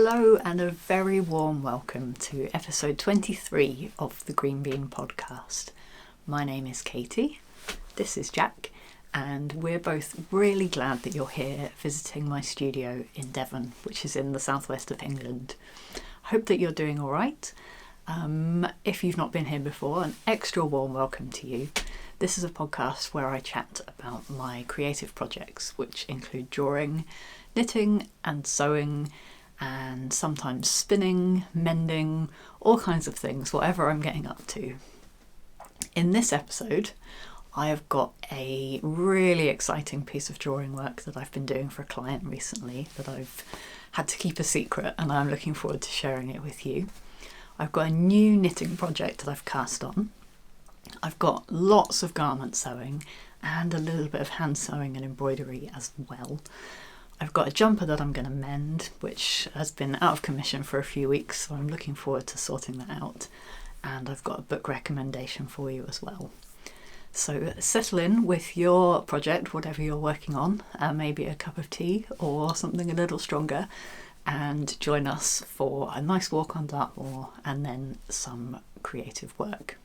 Hello and a very warm welcome to episode 23 of the Green Bean podcast. My name is Katie, this is Jack, and we're both really glad that you're here visiting my studio in Devon, which is in the southwest of England. I hope that you're doing all right. If you've not been here before, an extra warm welcome to you. This is a podcast where I chat about my creative projects, which include drawing, knitting and sewing, and sometimes spinning, mending, all kinds of things, whatever I'm getting up to. In this episode, I have got a really exciting piece of drawing work that I've been doing for a client recently that I've had to keep a secret, and I'm looking forward to sharing it with you. I've got a new knitting project that I've cast on. I've got lots of garment sewing and a little bit of hand sewing and embroidery as well. I've got a jumper that I'm going to mend, which has been out of commission for a few weeks, so I'm looking forward to sorting that out. And I've got a book recommendation for you as well. So settle in with your project, whatever you're working on, maybe a cup of tea or something a little stronger, and join us for a nice walk on Dartmoor and then some creative work.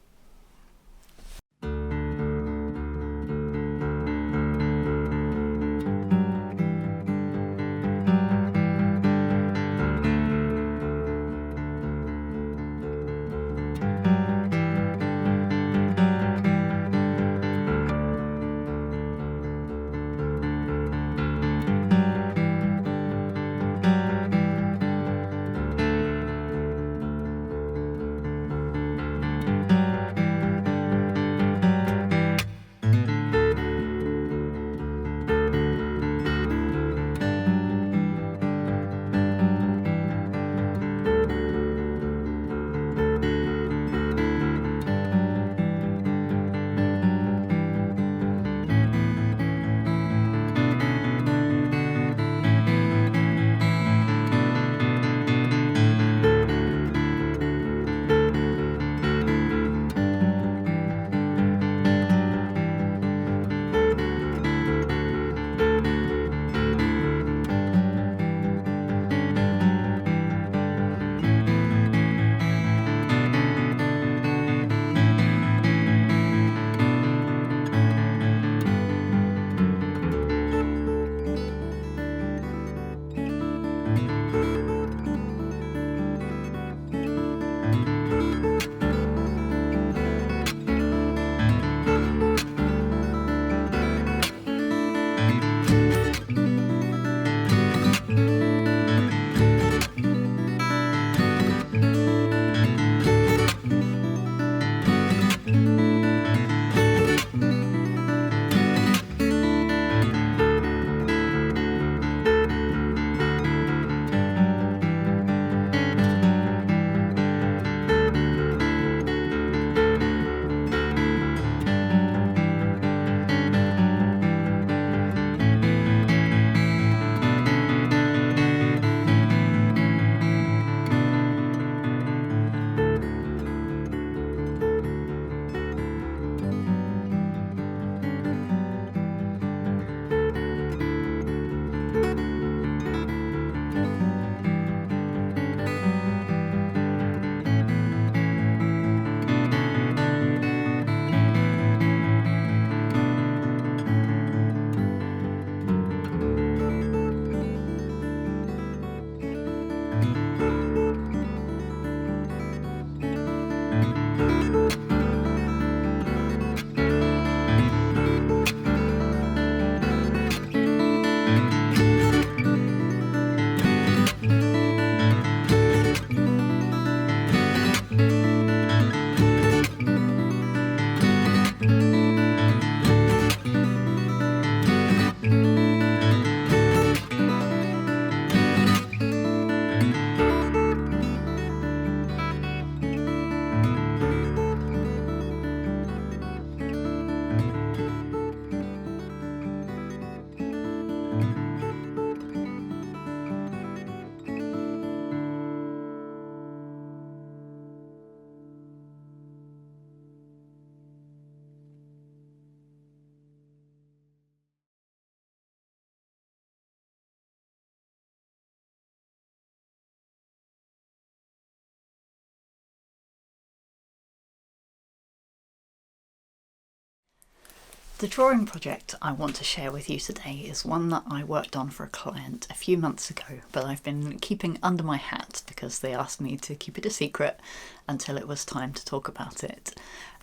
The drawing project I want to share with you today is one that I worked on for a client a few months ago, but I've been keeping under my hat because they asked me to keep it a secret until it was time to talk about it.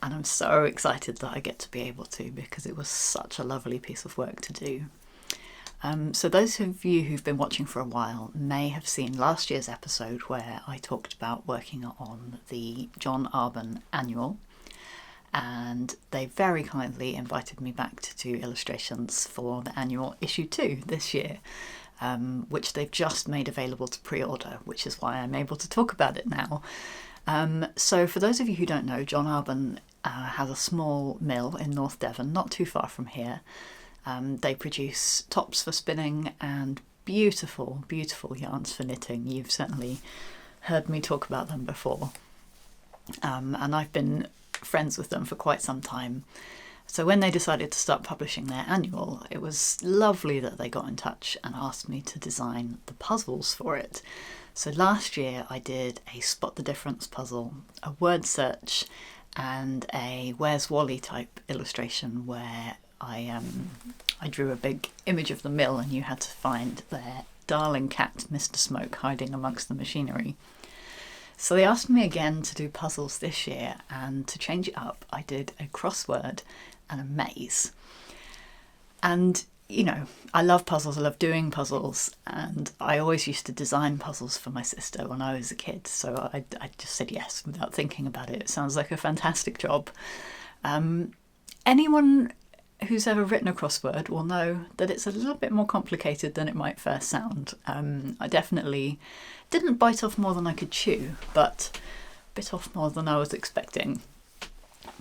And I'm so excited that I get to be able to, because it was such a lovely piece of work to do. So those of you who've been watching for a while may have seen last year's episode where I talked about working on the John Arbon annual. And they very kindly invited me back to do illustrations for the annual issue 2 this year, which they've just made available to pre-order, which is why I'm able to talk about it now. So for those of you who don't know, John Arbon has a small mill in North Devon, not too far from here. They produce tops for spinning and beautiful, beautiful yarns for knitting. You've certainly heard me talk about them before. And I've been friends with them for quite some time. So when they decided to start publishing their annual, it was lovely that they got in touch and asked me to design the puzzles for it. So last year I did a Spot the Difference puzzle, a word search, and a Where's Wally type illustration where I drew a big image of the mill and you had to find their darling cat, Mr. Smoke, hiding amongst the machinery. So they asked me again to do puzzles this year, and to change it up, I did a crossword and a maze. And, you know, I love puzzles, I love doing puzzles, and I always used to design puzzles for my sister when I was a kid, so I just said yes without thinking about it. It sounds like a fantastic job. Anyone who's ever written a crossword will know that it's a little bit more complicated than it might first sound. I definitely didn't bite off more than I could chew, but bit off more than I was expecting.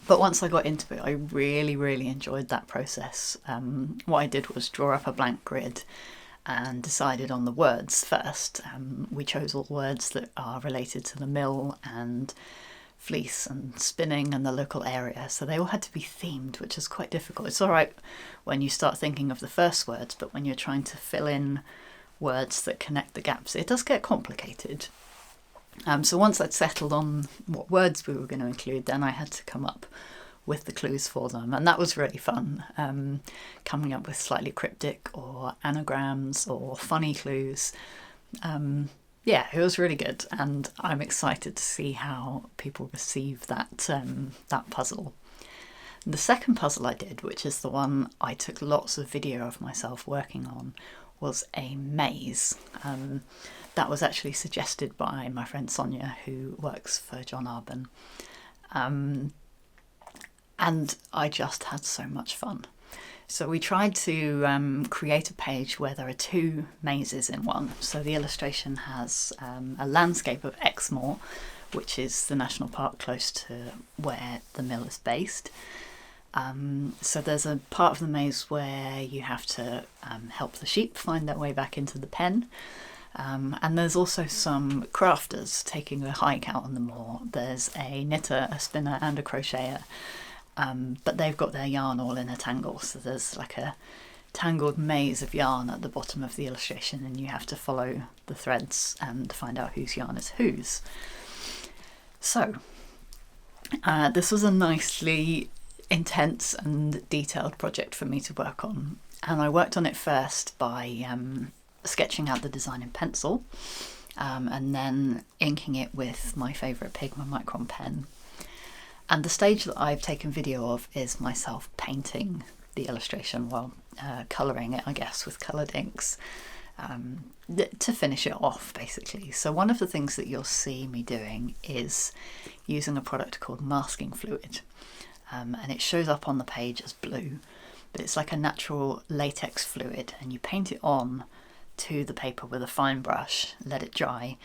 But once I got into it, I really, really enjoyed that process. What I did was draw up a blank grid and decided on the words first. We chose all words that are related to the mill and fleece and spinning and the local area, so they all had to be themed, which is quite difficult. It's all right when you start thinking of the first words, but when you're trying to fill in words that connect the gaps, it does get complicated. So once I'd settled on what words we were going to include, then I had to come up with the clues for them, and that was really fun, coming up with slightly cryptic or anagrams or funny clues. Yeah, it was really good, and I'm excited to see how people receive that puzzle. The second puzzle I did, which is the one I took lots of video of myself working on, was a maze. That was actually suggested by my friend Sonia, who works for John Arbon. And I just had so much fun. So we tried to create a page where there are 2 mazes in one. So the illustration has a landscape of Exmoor, which is the national park close to where the mill is based. So there's a part of the maze where you have to help the sheep find their way back into the pen. And there's also some crafters taking a hike out on the moor. There's a knitter, a spinner and a crocheter. But they've got their yarn all in a tangle, so there's like a tangled maze of yarn at the bottom of the illustration, and you have to follow the threads and find out whose yarn is whose. So this was a nicely intense and detailed project for me to work on, and I worked on it first by sketching out the design in pencil, and then inking it with my favourite Pigma Micron pen. And the stage that I've taken video of is myself painting the illustration, well, colouring it, I guess, with coloured inks, to finish it off, basically. So one of the things that you'll see me doing is using a product called masking fluid. And it shows up on the page as blue, but it's like a natural latex fluid, and you paint it on to the paper with a fine brush, let it dry,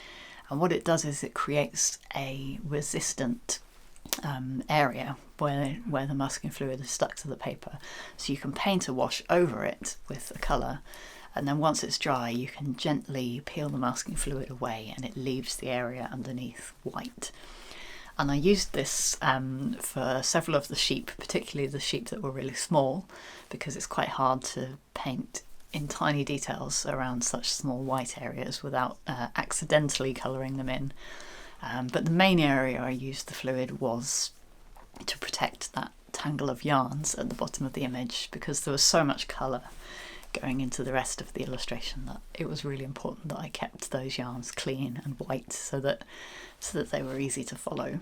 and what it does is it creates a resistant area where the masking fluid is stuck to the paper, so you can paint a wash over it with a colour, and then once it's dry you can gently peel the masking fluid away and it leaves the area underneath white. And I used this for several of the sheep, particularly the sheep that were really small, because it's quite hard to paint in tiny details around such small white areas without accidentally colouring them in. But the main area I used the fluid was to protect that tangle of yarns at the bottom of the image, because there was so much colour going into the rest of the illustration that it was really important that I kept those yarns clean and white so that they were easy to follow.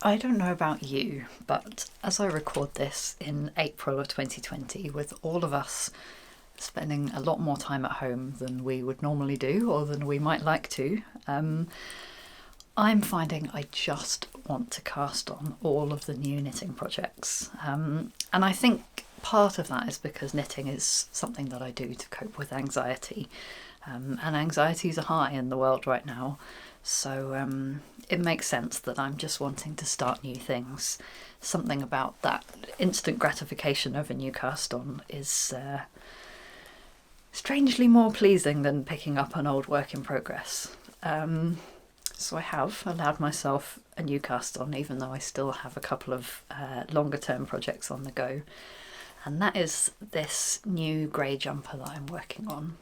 I don't know about you, but as I record this in April of 2020, with all of us spending a lot more time at home than we would normally do, or than we might like to, I'm finding I just want to cast on all of the new knitting projects. And I think part of that is because knitting is something that I do to cope with anxiety. And anxieties are high in the world right now. So it makes sense that I'm just wanting to start new things. Something about that instant gratification of a new cast on is strangely more pleasing than picking up an old work in progress. So I have allowed myself a new cast on, even though I still have a couple of longer term projects on the go. And that is this new grey jumper that I'm working on.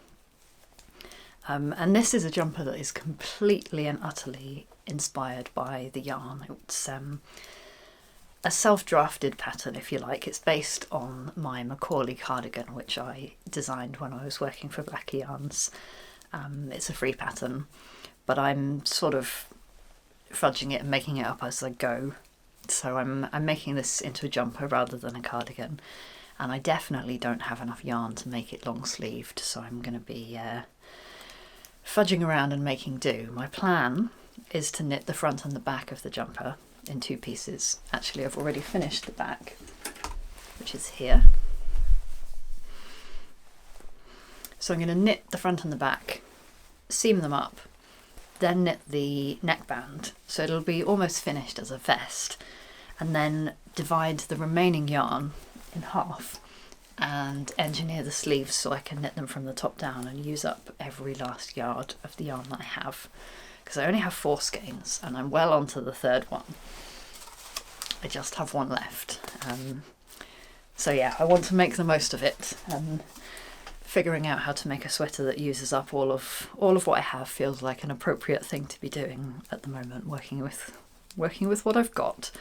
And this is a jumper that is completely and utterly inspired by the yarn. It's a self-drafted pattern, if you like. It's based on my Macaulay cardigan, which I designed when I was working for Black Yarns. It's a free pattern, but I'm sort of fudging it and making it up as I go. So I'm making this into a jumper rather than a cardigan, and I definitely don't have enough yarn to make it long sleeved, so I'm going to be fudging around and making do. My plan is to knit the front and the back of the jumper in 2 pieces. Actually, I've already finished the back, which is here. So I'm going to knit the front and the back, seam them up, then knit the neckband, so it'll be almost finished as a vest, and then divide the remaining yarn in half and engineer the sleeves so I can knit them from the top down and use up every last yard of the yarn that I have, because I only have 4 skeins and I'm well onto the 3rd one. I just have 1 left. So yeah, I want to make the most of it, and figuring out how to make a sweater that uses up all of what I have feels like an appropriate thing to be doing at the moment, working with what I've got.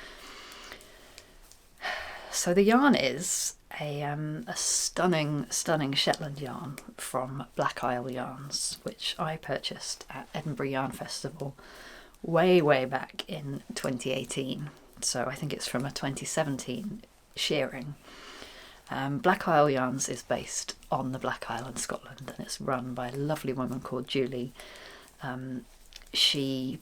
So the yarn is a stunning Shetland yarn from Black Isle Yarns, which I purchased at Edinburgh Yarn Festival way back in 2018. So I think it's from a 2017 shearing. Black Isle Yarns is based on the Black Isle in Scotland, and it's run by a lovely woman called Julie. She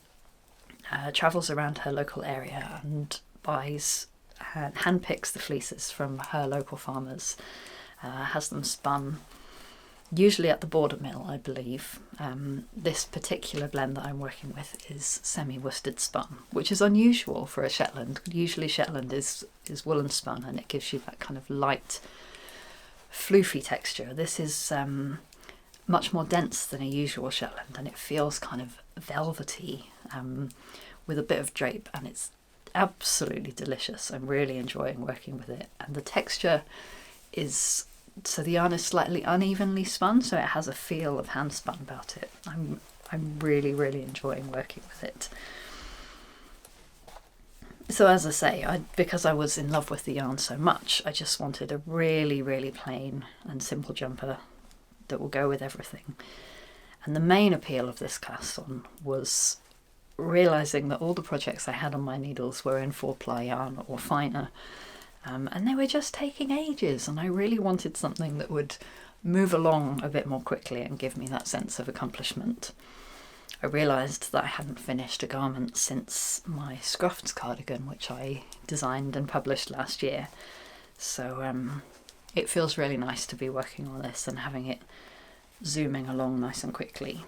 travels around her local area and buys and handpicks the fleeces from her local farmers, has them spun, usually at the border mill, I believe. This particular blend that I'm working with is semi-worsted spun, which is unusual for a Shetland. Usually Shetland is woolen spun, and it gives you that kind of light, floofy texture. This is much more dense than a usual Shetland, and it feels kind of velvety with a bit of drape, and it's absolutely delicious. I'm really enjoying working with it, and the texture is, so the yarn is slightly unevenly spun, so it has a feel of hand spun about it. I'm really enjoying working with it. So as I say, because I was in love with the yarn so much, I just wanted a really plain and simple jumper that will go with everything. And the main appeal of this cast on was realising that all the projects I had on my needles were in 4-ply yarn or finer, and they were just taking ages, and I really wanted something that would move along a bit more quickly and give me that sense of accomplishment. I realised that I hadn't finished a garment since my Scruffs cardigan, which I designed and published last year, so it feels really nice to be working on this and having it zooming along nice and quickly.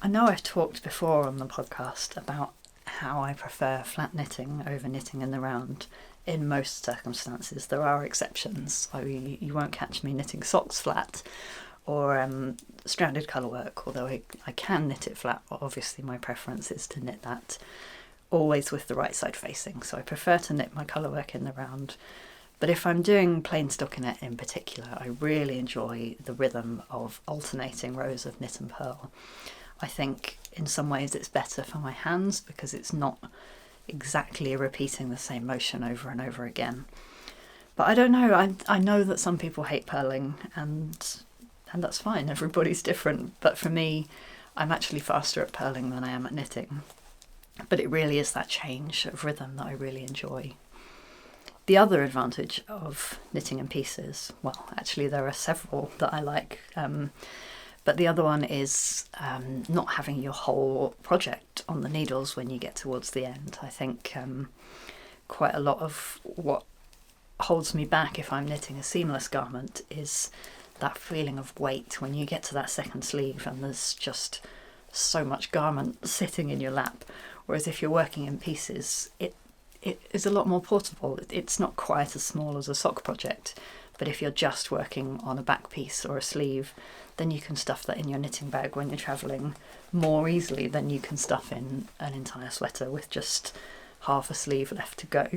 I know I've talked before on the podcast about how I prefer flat knitting over knitting in the round in most circumstances. There are exceptions. You won't catch me knitting socks flat or stranded colourwork, although I can knit it flat, but obviously my preference is to knit that always with the right side facing. So I prefer to knit my colourwork in the round. But if I'm doing plain stockinette in particular, I really enjoy the rhythm of alternating rows of knit and purl. I think in some ways it's better for my hands because it's not exactly repeating the same motion over and over again. But I don't know, I know that some people hate purling, and that's fine, everybody's different, but for me I'm actually faster at purling than I am at knitting. But it really is that change of rhythm that I really enjoy. The other advantage of knitting in pieces, well actually there are several that I like, But the other one is not having your whole project on the needles when you get towards the end. I think quite a lot of what holds me back if I'm knitting a seamless garment is that feeling of weight when you get to that second sleeve and there's just so much garment sitting in your lap. Whereas if you're working in pieces, it is a lot more portable. It's not quite as small as a sock project, but if you're just working on a back piece or a sleeve, then you can stuff that in your knitting bag when you're travelling more easily than you can stuff in an entire sweater with just half a sleeve left to go.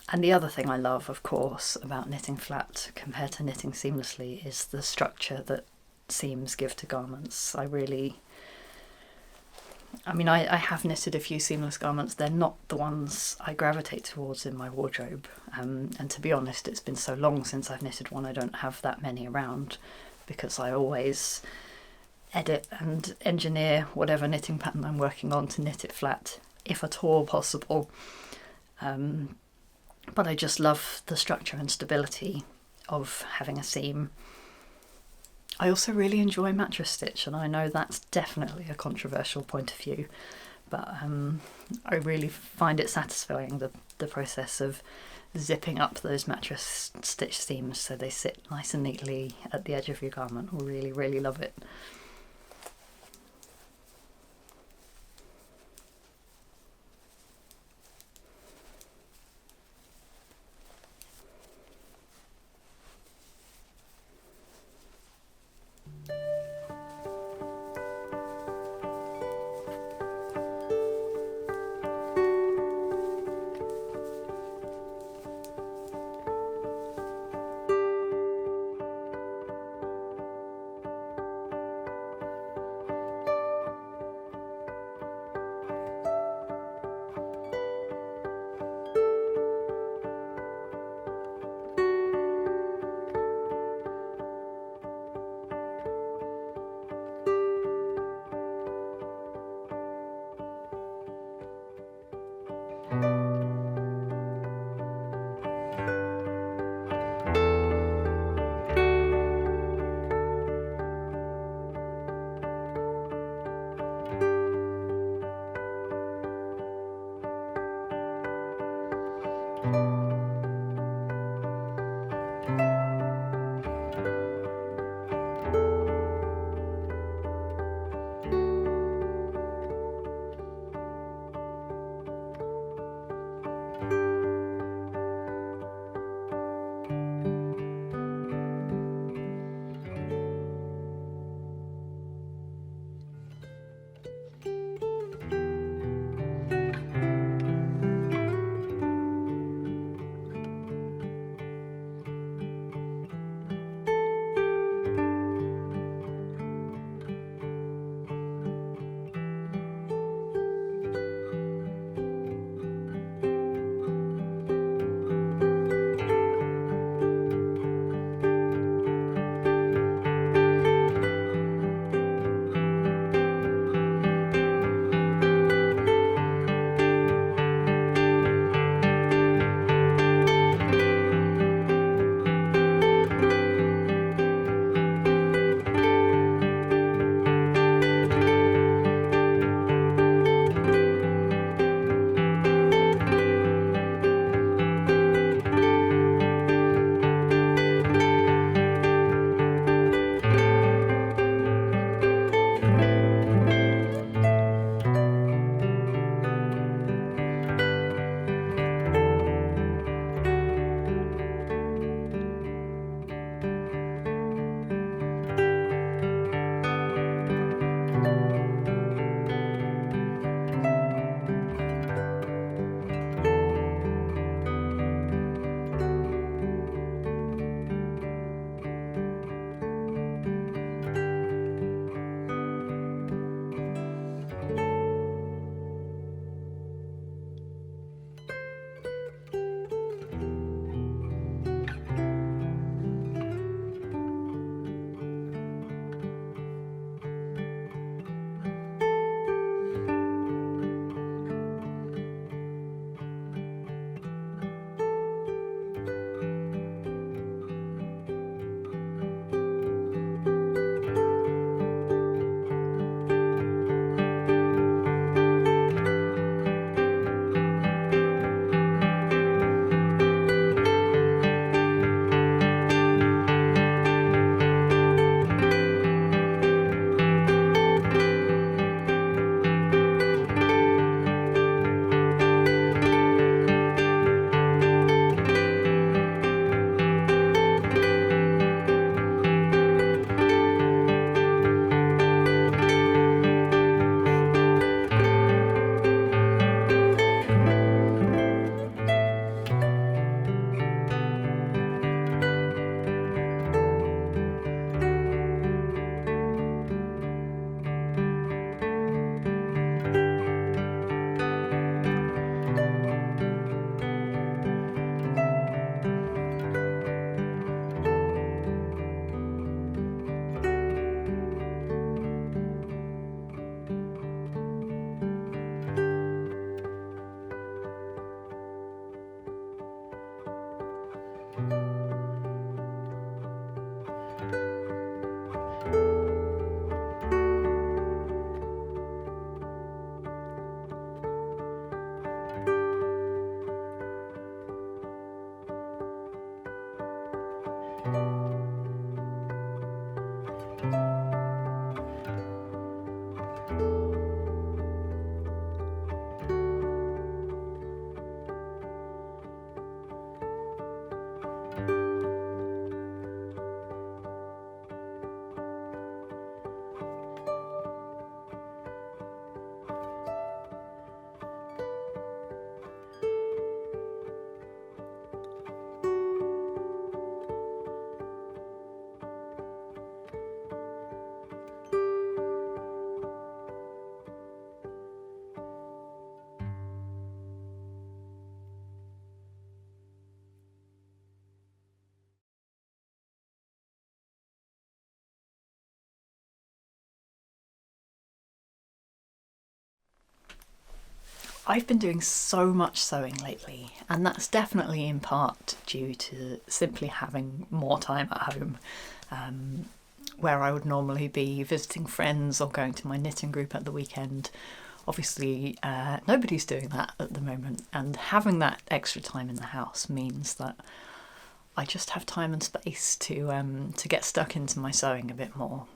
And the other thing I love, of course, about knitting flat compared to knitting seamlessly is the structure that seams give to garments. I have knitted a few seamless garments. They're not the ones I gravitate towards in my wardrobe. And to be honest, it's been so long since I've knitted one, I don't have that many around, because I always edit and engineer whatever knitting pattern I'm working on to knit it flat, if at all possible. But I just love the structure and stability of having a seam. I also really enjoy mattress stitch, and I know that's definitely a controversial point of view, but I really find it satisfying, the process of zipping up those mattress stitch seams so they sit nice and neatly at the edge of your garment. I really, really love it. I've been doing so much sewing lately, and that's definitely in part due to simply having more time at home, where I would normally be visiting friends or going to my knitting group at the weekend. Obviously, nobody's doing that at the moment, and having that extra time in the house means that I just have time and space to get stuck into my sewing a bit more.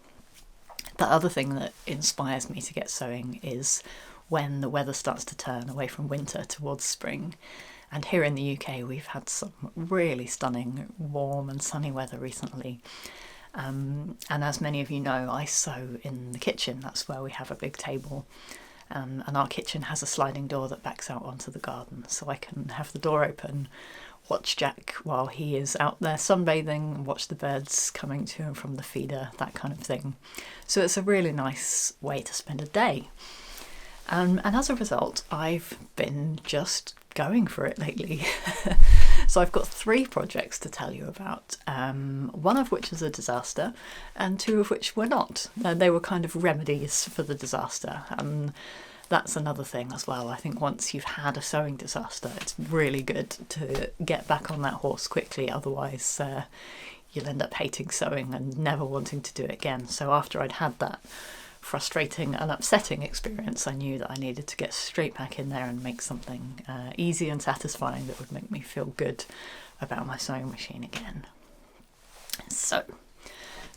The other thing that inspires me to get sewing is when the weather starts to turn away from winter towards spring. And here in the UK, we've had some really stunning warm and sunny weather recently. And as many of you know, I sew in the kitchen. That's where we have a big table. And our kitchen has a sliding door that backs out onto the garden, so I can have the door open, watch Jack while he is out there sunbathing, watch the birds coming to and from the feeder, that kind of thing. So it's a really nice way to spend a day. And as a result, I've been just going for it lately. So I've got 3 projects to tell you about, one of which is a disaster and 2 of which were not. They were kind of remedies for the disaster, and that's another thing as well. I think once you've had a sewing disaster, it's really good to get back on that horse quickly, otherwise you'll end up hating sewing and never wanting to do it again. So after I'd had that frustrating and upsetting experience, I knew that I needed to get straight back in there and make something easy and satisfying that would make me feel good about my sewing machine again. So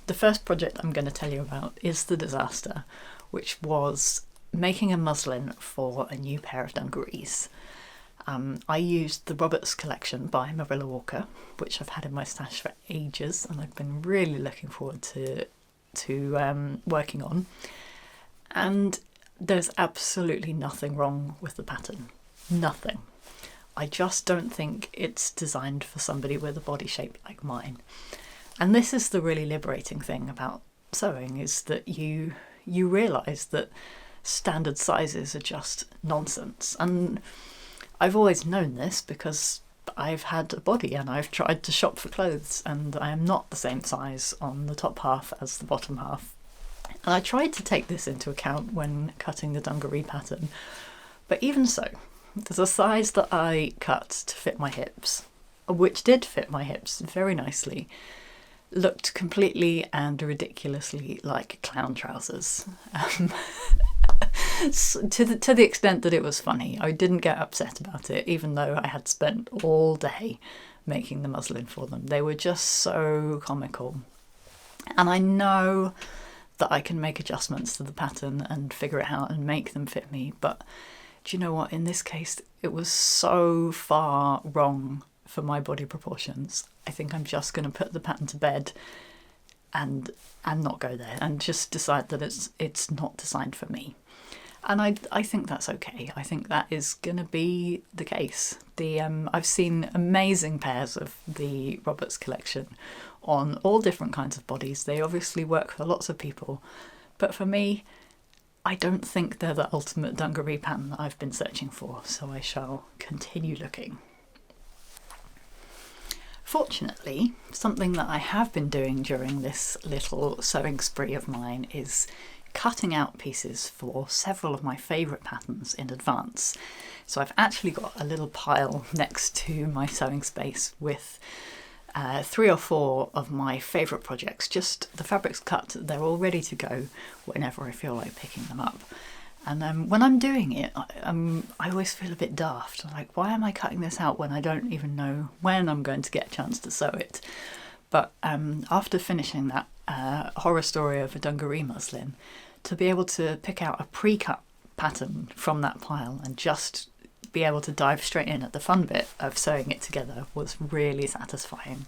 the first project I'm going to tell you about is the disaster, which was making a muslin for a new pair of dungarees. I used the Roberts collection by Marilla Walker, which I've had in my stash for ages and I've been really looking forward to working on, and there's absolutely nothing wrong with the pattern. Nothing. I just don't think it's designed for somebody with a body shape like mine. And this is the really liberating thing about sewing, is that you realise that standard sizes are just nonsense. And I've always known this because I've had a body and I've tried to shop for clothes, and I am not the same size on the top half as the bottom half. And I tried to take this into account when cutting the dungaree pattern, but even so, there's a size that I cut to fit my hips, which did fit my hips very nicely, looked completely and ridiculously like clown trousers. To the extent that it was funny. I didn't get upset about it, even though I had spent all day making the muslin for them. They were just so comical. And I know that I can make adjustments to the pattern and figure it out and make them fit me, but do you know what? In this case, it was so far wrong for my body proportions. I think I'm just going to put the pattern to bed and not go there, and just decide that it's not designed for me. And I think that's okay. I think that is going to be the case. I've seen amazing pairs of the Roberts collection on all different kinds of bodies. They obviously work for lots of people. But for me, I don't think they're the ultimate dungaree pattern that I've been searching for, so I shall continue looking. Fortunately, something that I have been doing during this little sewing spree of mine is cutting out pieces for several of my favourite patterns in advance. So I've actually got a little pile next to my sewing space with 3 or 4 of my favourite projects. Just the fabric's cut, they're all ready to go whenever I feel like picking them up. And when I'm doing it, I always feel a bit daft. I'm like, why am I cutting this out when I don't even know when I'm going to get a chance to sew it? But after finishing that horror story of a dungaree muslin, to be able to pick out a pre-cut pattern from that pile and just be able to dive straight in at the fun bit of sewing it together was really satisfying.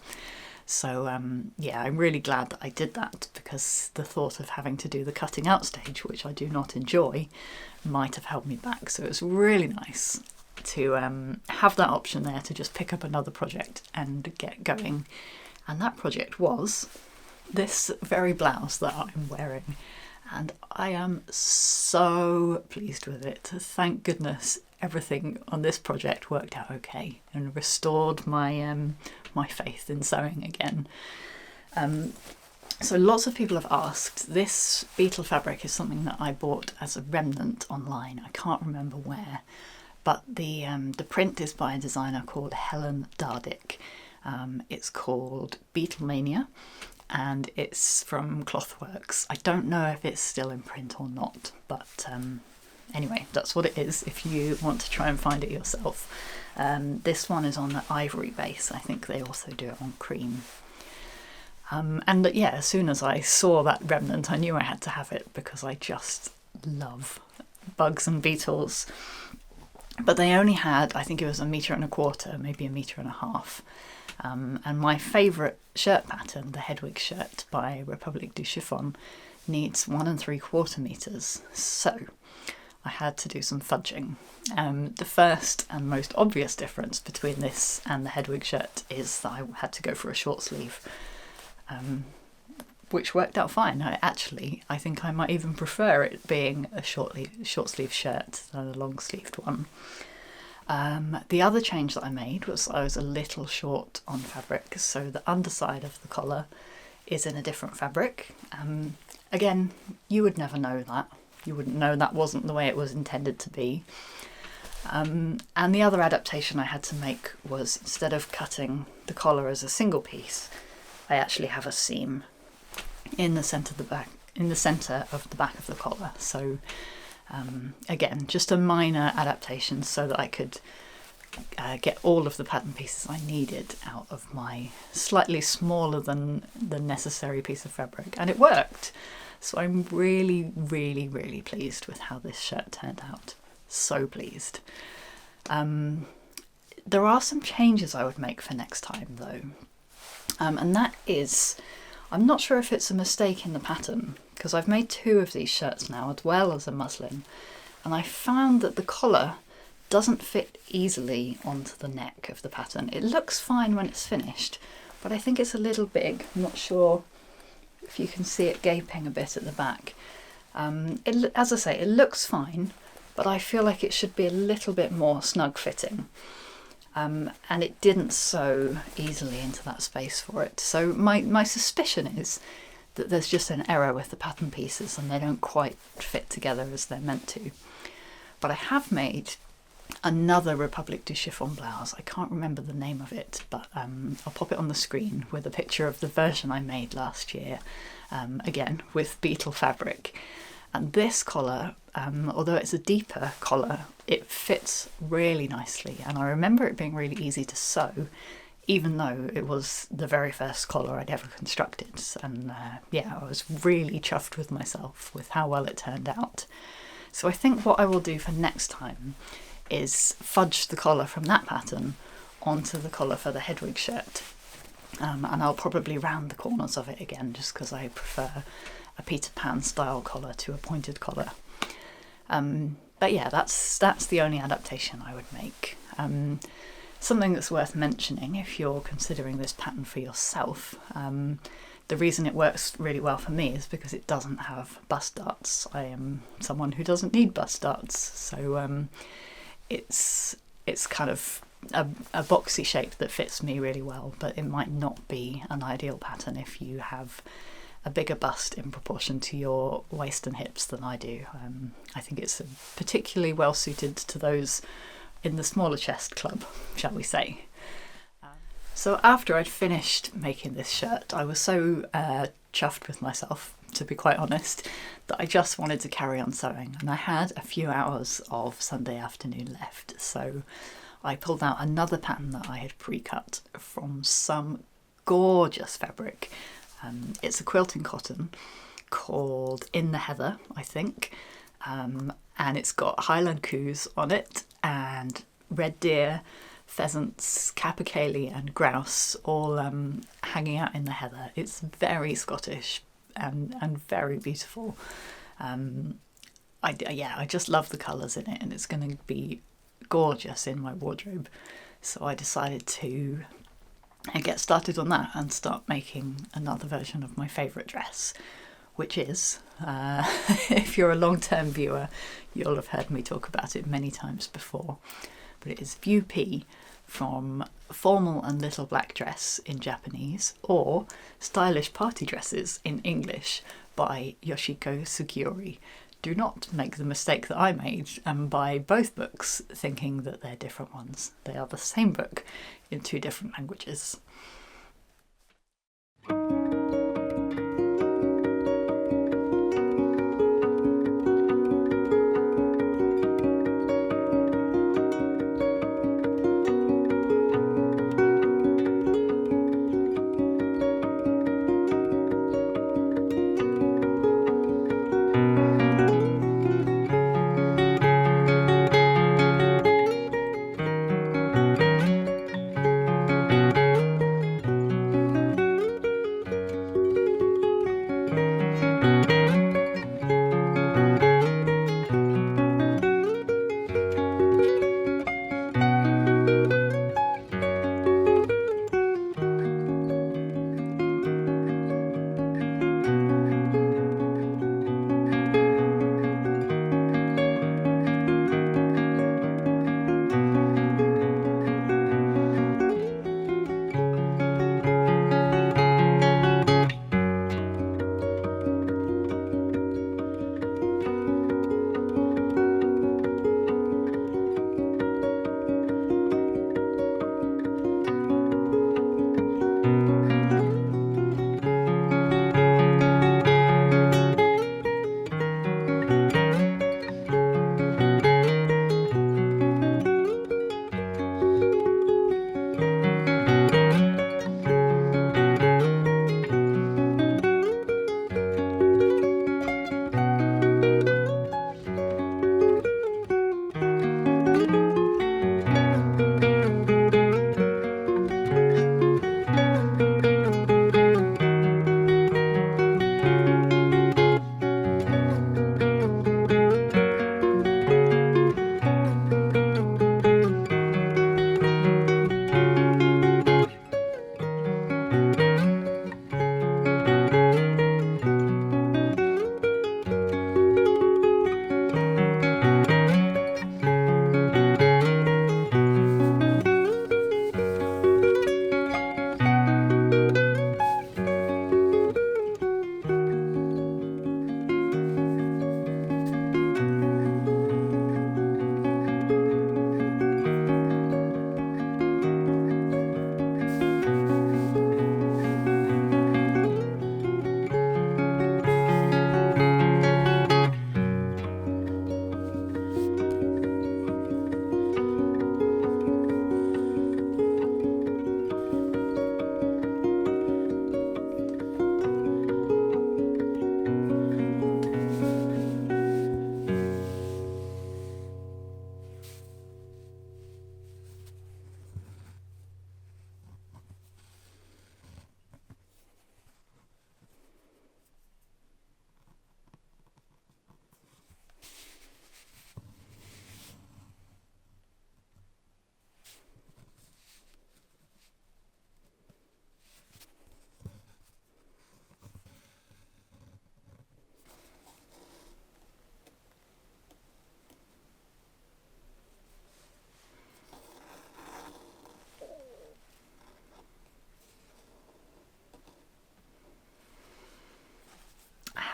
So yeah, I'm really glad that I did that, because the thought of having to do the cutting out stage, which I do not enjoy, might have held me back. So it's really nice to have that option there to just pick up another project and get going. And that project was this very blouse that I'm wearing, and I am so pleased with it. Thank goodness everything on this project worked out okay and restored my my faith in sewing again. So lots of people have asked. This beetle fabric is something that I bought as a remnant online. I can't remember where, but the print is by a designer called Helen Dardick. It's called Beetlemania, and it's from Clothworks. I don't know if it's still in print or not, but anyway, that's what it is if you want to try and find it yourself. This one is on the ivory base. I think they also do it on cream. And yeah, as soon as I saw that remnant, I knew I had to have it, because I just love bugs and beetles. But they only had, I think it was 1.25 meters, maybe 1.5 meters. And my favourite shirt pattern, the Hedwige shirt by Republique du Chiffon, needs 1.75 meters. So I had to do some fudging. The first and most obvious difference between this and the Hedwige shirt is that I had to go for a short sleeve, which worked out fine. I think I might even prefer it being a short sleeve shirt than a long sleeved one. The other change that I made was I was a little short on fabric, so the underside of the collar is in a different fabric. Again, you would never know that. You wouldn't know that wasn't the way it was intended to be. And the other adaptation I had to make was, instead of cutting the collar as a single piece, I actually have a seam in the centre of the back of the collar. So again, just a minor adaptation so that I could get all of the pattern pieces I needed out of my slightly smaller than the necessary piece of fabric, and it worked. So I'm really, really, really pleased with how this shirt turned out. So pleased. There are some changes I would make for next time though. And that is, I'm not sure if it's a mistake in the pattern, because I've made 2 of these shirts now as well as a muslin, and I found that the collar doesn't fit easily onto the neck of the pattern. It looks fine when it's finished, but I think it's a little big. I'm not sure if you can see it gaping a bit at the back. As I say, it looks fine, but I feel like it should be a little bit more snug fitting. And it didn't sew easily into that space for it. So my suspicion is that there's just an error with the pattern pieces and they don't quite fit together as they're meant to. But I have made another Republique du Chiffon blouse. I can't remember the name of it, but I'll pop it on the screen with a picture of the version I made last year, again with beetle fabric. And this collar, although it's a deeper collar, it fits really nicely, and I remember it being really easy to sew, even though it was the very first collar I'd ever constructed. And yeah, I was really chuffed with myself with how well it turned out. So I think what I will do for next time is fudge the collar from that pattern onto the collar for the Hedwige shirt. And I'll probably round the corners of it again, just because I prefer a Peter Pan style collar to a pointed collar. But yeah, that's the only adaptation I would make. Something that's worth mentioning if you're considering this pattern for yourself, the reason it works really well for me is because it doesn't have bust darts. I am someone who doesn't need bust darts, so it's kind of a boxy shape that fits me really well, but it might not be an ideal pattern if you have a bigger bust in proportion to your waist and hips than I do. I think it's particularly well suited to those in the smaller chest club, shall we say. So after I'd finished making this shirt, I was so chuffed with myself, to be quite honest, that I just wanted to carry on sewing, and I had a few hours of Sunday afternoon left, so I pulled out another pattern that I had pre-cut from some gorgeous fabric. It's a quilting cotton called In the Heather, I think, and it's got Highland coos on it and red deer, pheasants, capercaillie and grouse all hanging out in the heather. It's very Scottish and very beautiful. I just love the colours in it, and it's going to be gorgeous in my wardrobe. So I decided to get started on that and start making another version of my favourite dress, which is, if you're a long-term viewer, you'll have heard me talk about it many times before, but it is View P from Formal and Little Black Dress in Japanese, or Stylish Party Dresses in English by Yoshiko Tsukiori. Do not make the mistake that I made and buy both books thinking that they're different ones. They are the same book in two different languages.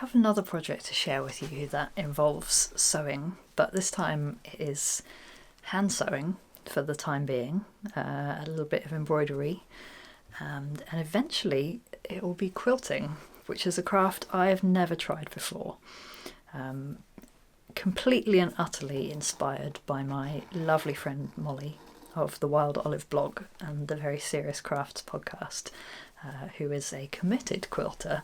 have another project to share with you that involves sewing, but this time it is hand sewing for the time being, a little bit of embroidery, and eventually it will be quilting, which is a craft I have never tried before. Completely and utterly inspired by my lovely friend Molly of the Wild Olive blog and the Very Serious Crafts podcast. who is a committed quilter,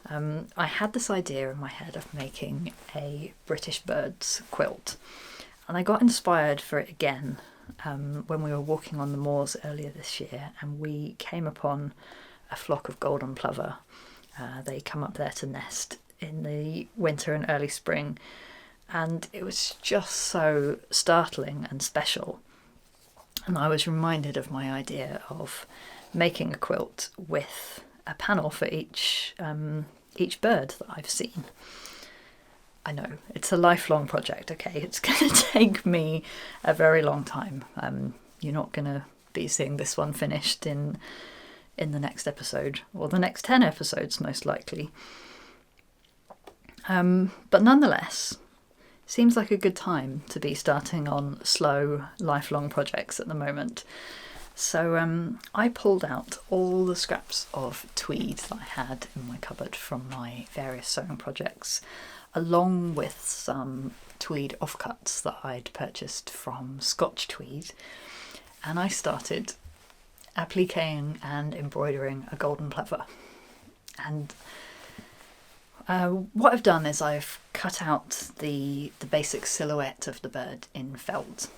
I had this idea in my head of making a British birds quilt, and I got inspired for it again when we were walking on the moors earlier this year, and we came upon a flock of golden plover. They come up there to nest in the winter and early spring, and it was just so startling and special. And I was reminded of my idea of making a quilt with a panel for each bird that I've seen. I know, it's a lifelong project, okay? It's going to take me a very long time. You're not going to be seeing this one finished in the next episode, or the next 10 episodes most likely. But nonetheless, seems like a good time to be starting on slow, lifelong projects at the moment. So I pulled out all the scraps of tweed that I had in my cupboard from my various sewing projects, along with some tweed offcuts that I'd purchased from Scotch Tweed, and I started appliquing and embroidering a golden plover. And what I've done is I've cut out the basic silhouette of the bird in felt,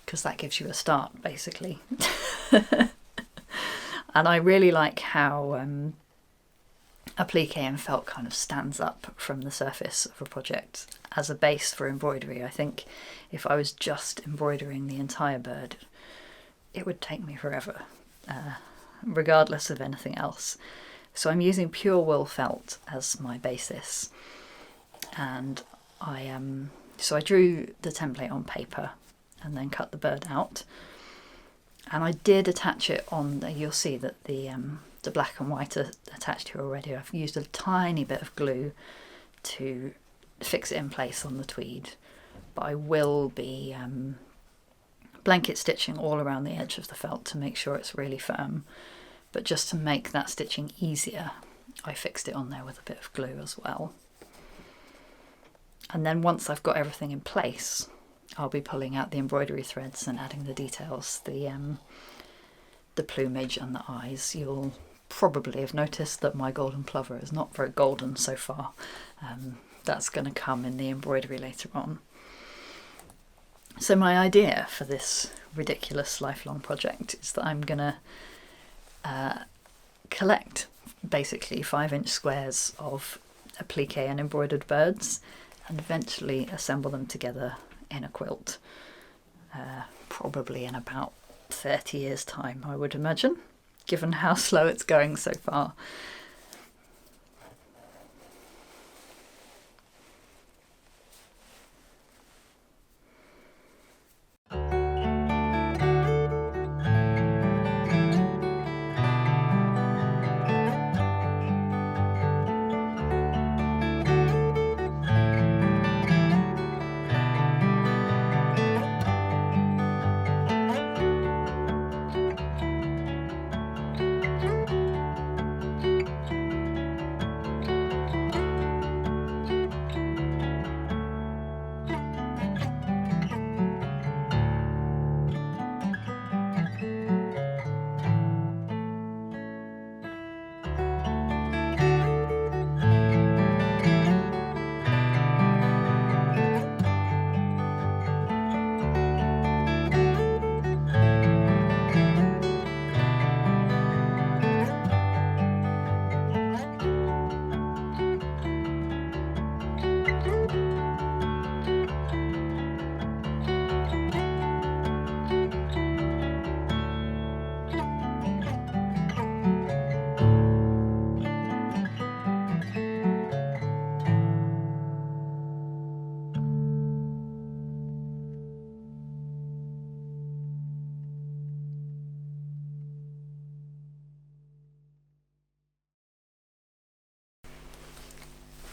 because that gives you a start, basically. And I really like how applique and felt kind of stands up from the surface of a project as a base for embroidery. I think if I was just embroidering the entire bird, it would take me forever, regardless of anything else. So I'm using pure wool felt as my basis, and I drew the template on paper and then cut the bird out, and I did attach it on. You'll see that the black and white are attached here already. I've used a tiny bit of glue to fix it in place on the tweed, but I will be blanket stitching all around the edge of the felt to make sure it's really firm. But just to make that stitching easier, I fixed it on there with a bit of glue as well. And then once I've got everything in place, I'll be pulling out the embroidery threads and adding the details, the plumage and the eyes. You'll probably have noticed that my golden plover is not very golden so far. That's going to come in the embroidery later on. So my idea for this ridiculous lifelong project is that I'm going to collect basically 5-inch squares of applique and embroidered birds and eventually assemble them together in a quilt, probably in about 30 years' time, I would imagine, given how slow it's going so far.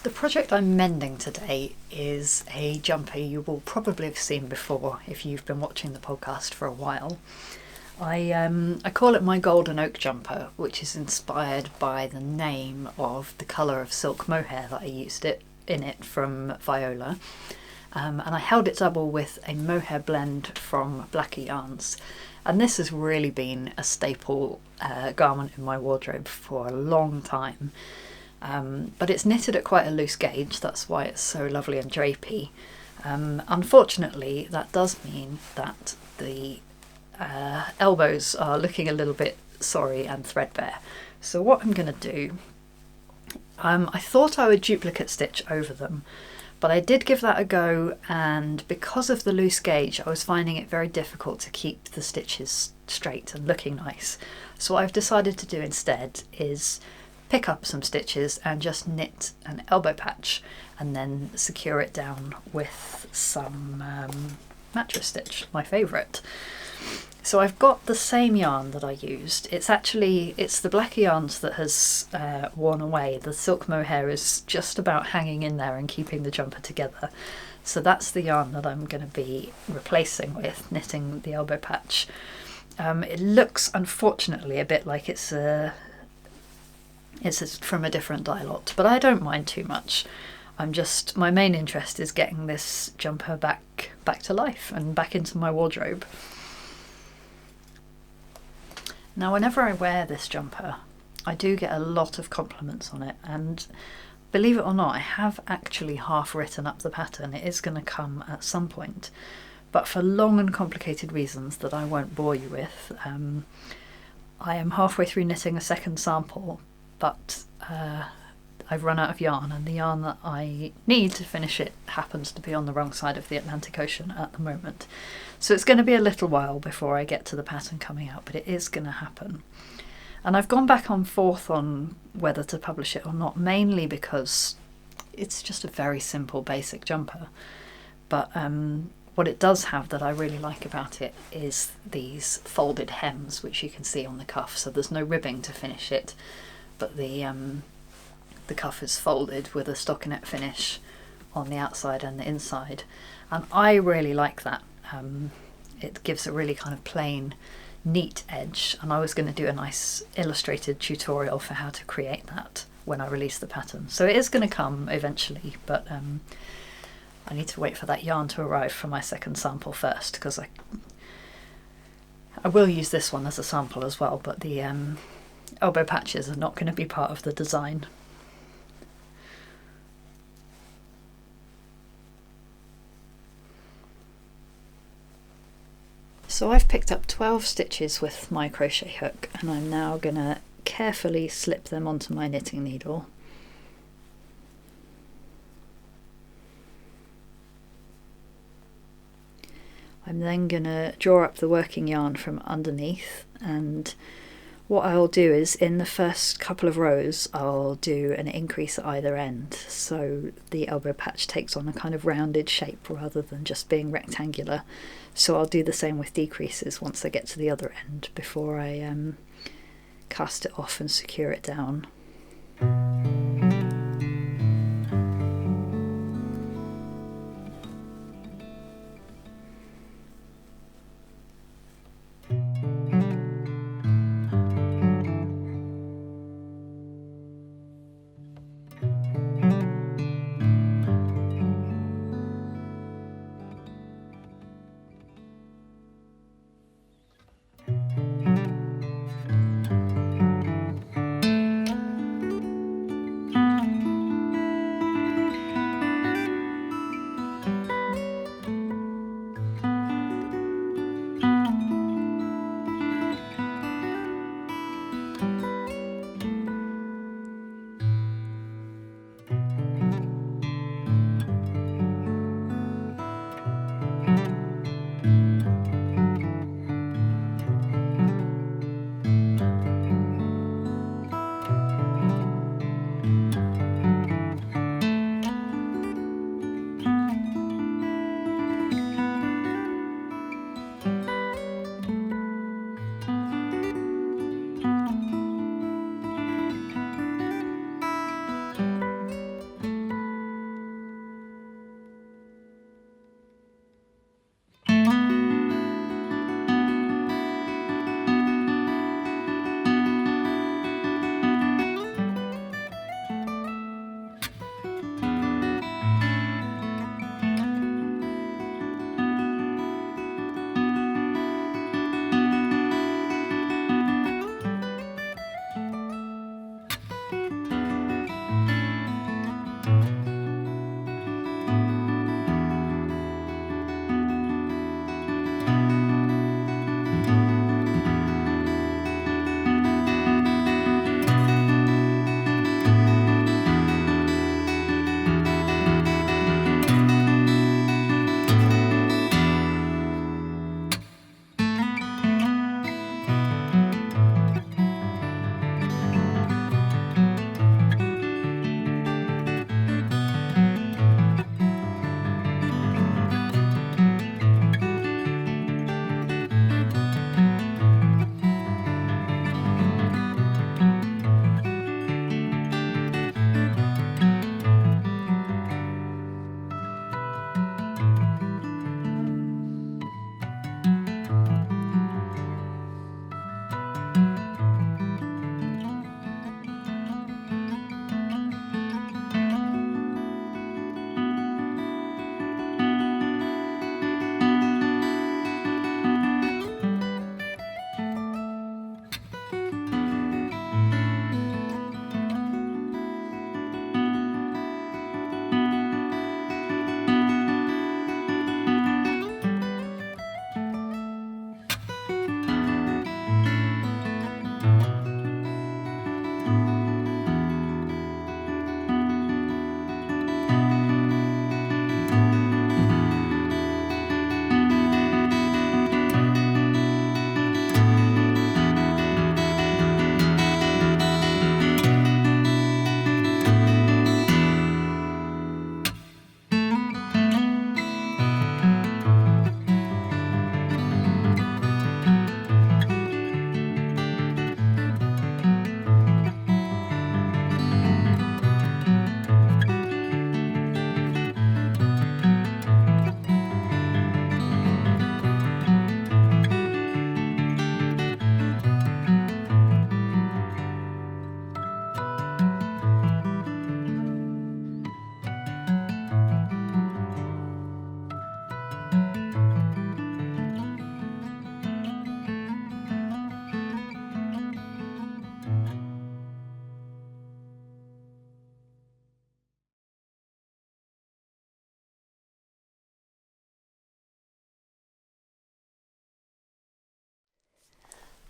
The project I'm mending today is a jumper you will probably have seen before if you've been watching the podcast for a while. I call it my golden oak jumper, which is inspired by the name of the colour of silk mohair that I used in it from Viola. and I held it double with a mohair blend from Blackie yarns. And this has really been a staple garment in my wardrobe for a long time. But it's knitted at quite a loose gauge, that's why it's so lovely and drapey. Unfortunately, that does mean that the elbows are looking a little bit sorry and threadbare. So what I'm going to do, I thought I would duplicate stitch over them, but I did give that a go, and because of the loose gauge I was finding it very difficult to keep the stitches straight and looking nice. So what I've decided to do instead is pick up some stitches and just knit an elbow patch and then secure it down with some mattress stitch, my favourite. So I've got the same yarn that I used. It's the Blackie yarns that has worn away. The silk mohair is just about hanging in there and keeping the jumper together. So that's the yarn that I'm going to be replacing with knitting the elbow patch. It looks unfortunately a bit like it's from a different dye lot, but I don't mind too much. My main interest is getting this jumper back to life and back into my wardrobe. Now, whenever I wear this jumper, I do get a lot of compliments on it, and believe it or not, I have actually half written up the pattern. It is going to come at some point, but for long and complicated reasons that I won't bore you with. I am halfway through knitting a second sample, but I've run out of yarn, and the yarn that I need to finish it happens to be on the wrong side of the Atlantic Ocean at the moment. So it's going to be a little while before I get to the pattern coming out, but it is going to happen. And I've gone back and forth on whether to publish it or not, mainly because it's just a very simple basic jumper. But what it does have that I really like about it is these folded hems, which you can see on the cuff. So there's no ribbing to finish it, but the cuff is folded with a stockinette finish on the outside and the inside, and I really like that. It gives a really kind of plain, neat edge, and I was going to do a nice illustrated tutorial for how to create that when I release the pattern. So it is going to come eventually, but I need to wait for that yarn to arrive for my second sample first, because I will use this one as a sample as well, but the elbow patches are not going to be part of the design. So I've picked up 12 stitches with my crochet hook, and I'm now going to carefully slip them onto my knitting needle. I'm then going to draw up the working yarn from underneath, and what I'll do is in the first couple of rows I'll do an increase at either end, so the elbow patch takes on a kind of rounded shape rather than just being rectangular. So I'll do the same with decreases once I get to the other end before I cast it off and secure it down.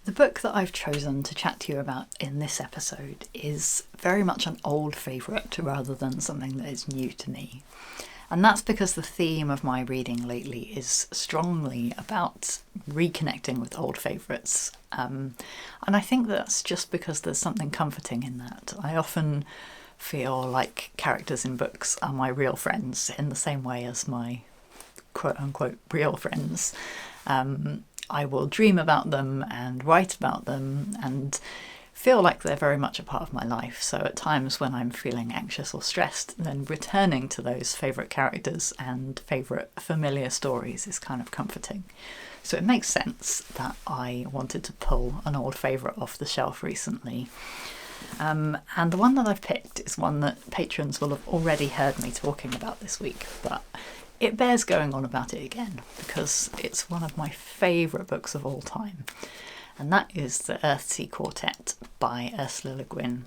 The book that I've chosen to chat to you about in this episode is very much an old favourite rather than something that is new to me. And that's because the theme of my reading lately is strongly about reconnecting with old favourites. And I think that's just because there's something comforting in that. I often feel like characters in books are my real friends in the same way as my quote-unquote real friends. I will dream about them and write about them and feel like they're very much a part of my life. So at times when I'm feeling anxious or stressed, then returning to those favourite characters and favourite familiar stories is kind of comforting. So it makes sense that I wanted to pull an old favourite off the shelf recently. And the one that I've picked is one that patrons will have already heard me talking about this week, but it bears going on about it again because it's one of my favourite books of all time, and that is the Earthsea Quartet by Ursula Le Guin.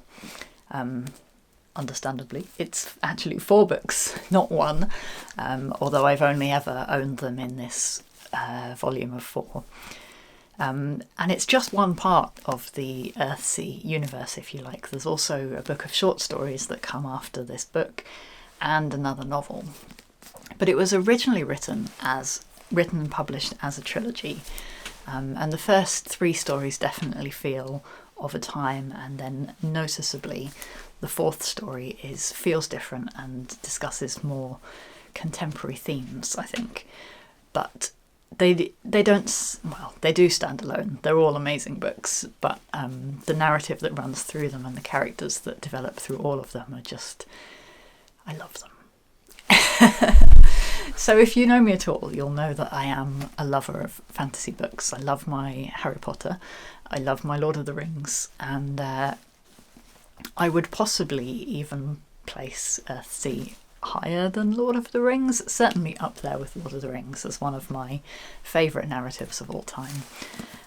Understandably, it's actually 4 books, not 1, although I've only ever owned them in this volume of 4. And it's just one part of the Earthsea universe, if you like. There's also a book of short stories that come after this book and another novel. But it was originally written and published as a trilogy. And the first 3 stories definitely feel of a time, and then noticeably the 4th story feels different and discusses more contemporary themes, I think. But they do stand alone. They're all amazing books, but the narrative that runs through them and the characters that develop through all of them are just, I love them. So if you know me at all, you'll know that I am a lover of fantasy books. I love my Harry Potter, I love my Lord of the Rings, and I would possibly even place Earthsea higher than Lord of the Rings, certainly up there with Lord of the Rings as one of my favourite narratives of all time.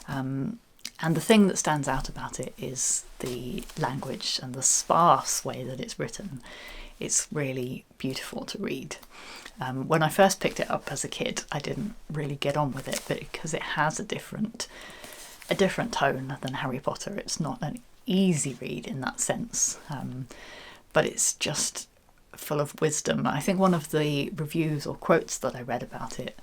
And the thing that stands out about it is the language and the sparse way that it's written. It's really beautiful to read. When I first picked it up as a kid, I didn't really get on with it, but because it has a different tone than Harry Potter. It's not an easy read in that sense, but it's just full of wisdom. I think one of the reviews or quotes that I read about it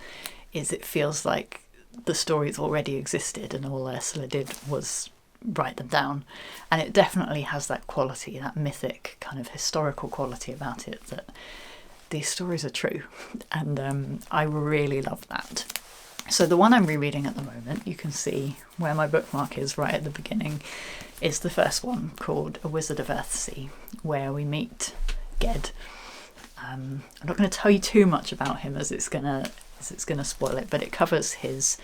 is it feels like the stories already existed and all Ursula did was write them down, and it definitely has that quality, that mythic kind of historical quality about it, that these stories are true, and I really love that. So the one I'm rereading at the moment, you can see where my bookmark is right at the beginning, is the first one called A Wizard of Earthsea, where we meet Ged. I'm not going to tell you too much about him as it's gonna spoil it, but it covers his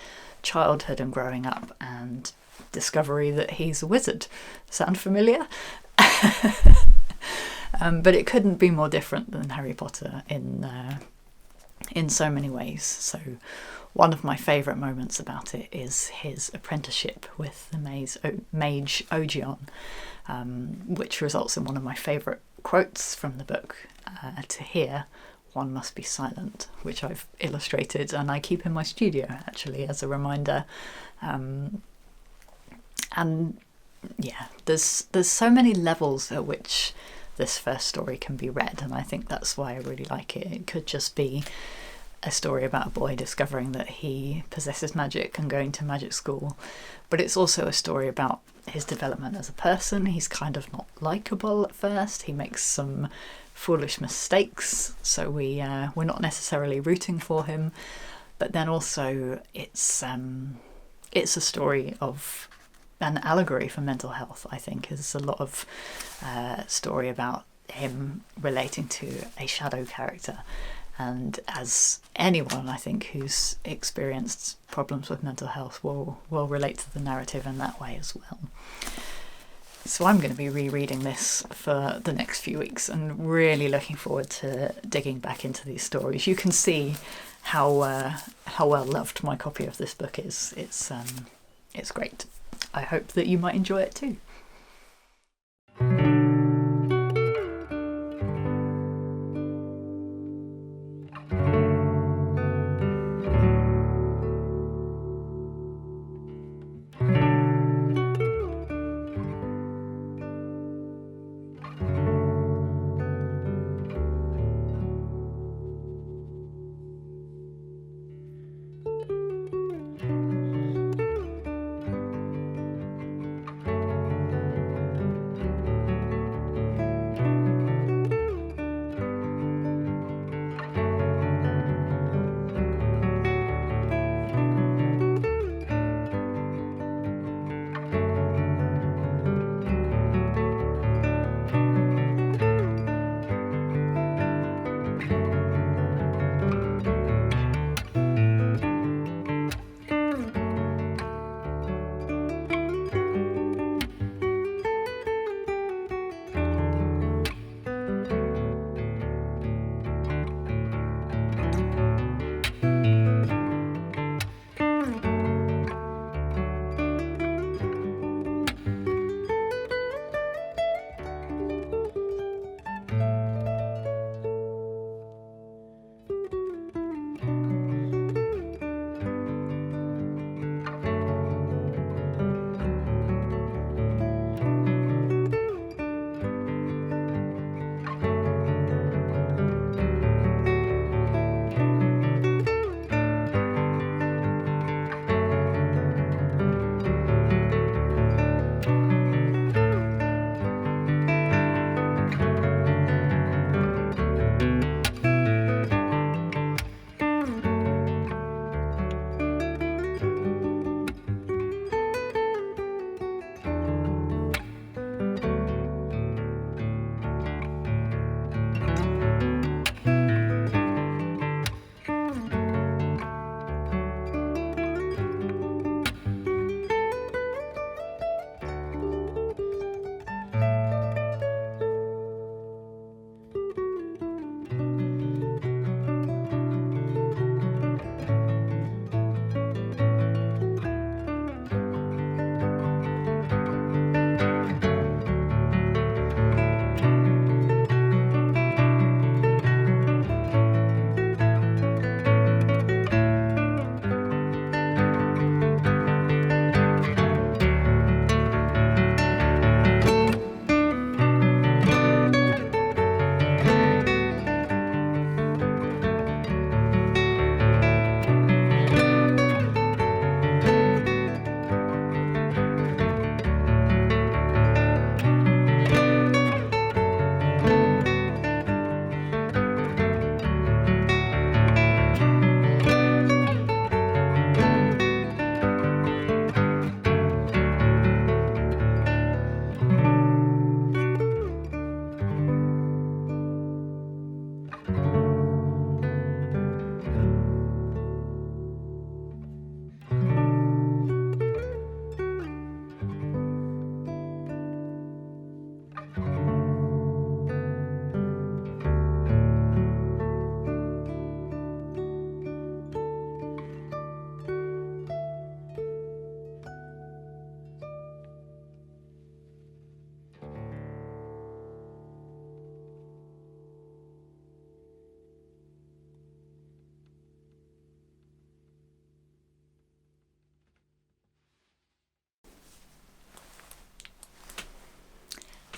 childhood and growing up and discovery that he's a wizard. Sound familiar? But it couldn't be more different than Harry Potter in so many ways. So one of my favourite moments about it is his apprenticeship with the mage Ogion, which results in one of my favourite quotes from the book. To hear, one must be silent, which I've illustrated and I keep in my studio actually as a reminder. And yeah, there's so many levels at which this first story can be read, and I think that's why I really like it. It could just be a story about a boy discovering that he possesses magic and going to magic school, but it's also a story about his development as a person. He's kind of not likeable at first. He makes some foolish mistakes, so we're not necessarily rooting for him. But then also it's a story of an allegory for mental health. I think is a lot of story about him relating to a shadow character, and as anyone I think who's experienced problems with mental health will relate to the narrative in that way as well. So I'm going to be rereading this for the next few weeks and really looking forward to digging back into these stories. You can see how well loved my copy of this book is. It's great. I hope that you might enjoy it too.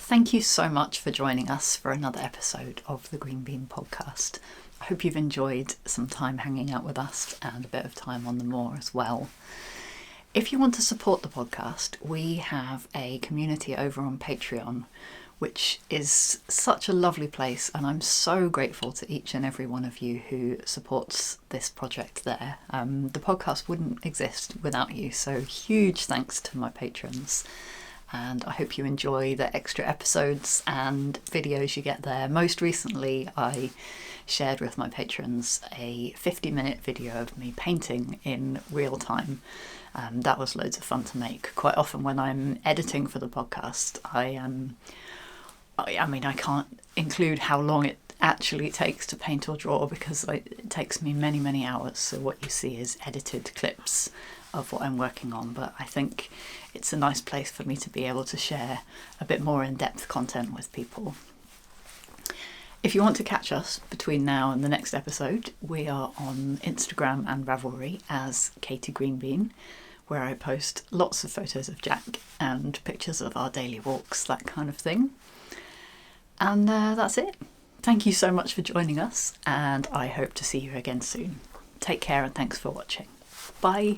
Thank you so much for joining us for another episode of the Green Bean podcast. I hope you've enjoyed some time hanging out with us and a bit of time on the moor as well. If you want to support the podcast, we have a community over on Patreon, which is such a lovely place, and I'm so grateful to each and every one of you who supports this project there. The podcast wouldn't exist without you, so huge thanks to my patrons. And I hope you enjoy the extra episodes and videos you get there. Most recently, I shared with my patrons a 50-minute video of me painting in real time. That was loads of fun to make. Quite often when I'm editing for the podcast, I can't include how long it actually takes to paint or draw because it takes me many, many hours. So what you see is edited clips of what I'm working on, but I think it's a nice place for me to be able to share a bit more in-depth content with people. If you want to catch us between now and the next episode, we are on Instagram and Ravelry as Katie Greenbean, where I post lots of photos of Jack and pictures of our daily walks, that kind of thing. And that's it. Thank you so much for joining us, and I hope to see you again soon. Take care and thanks for watching. Bye.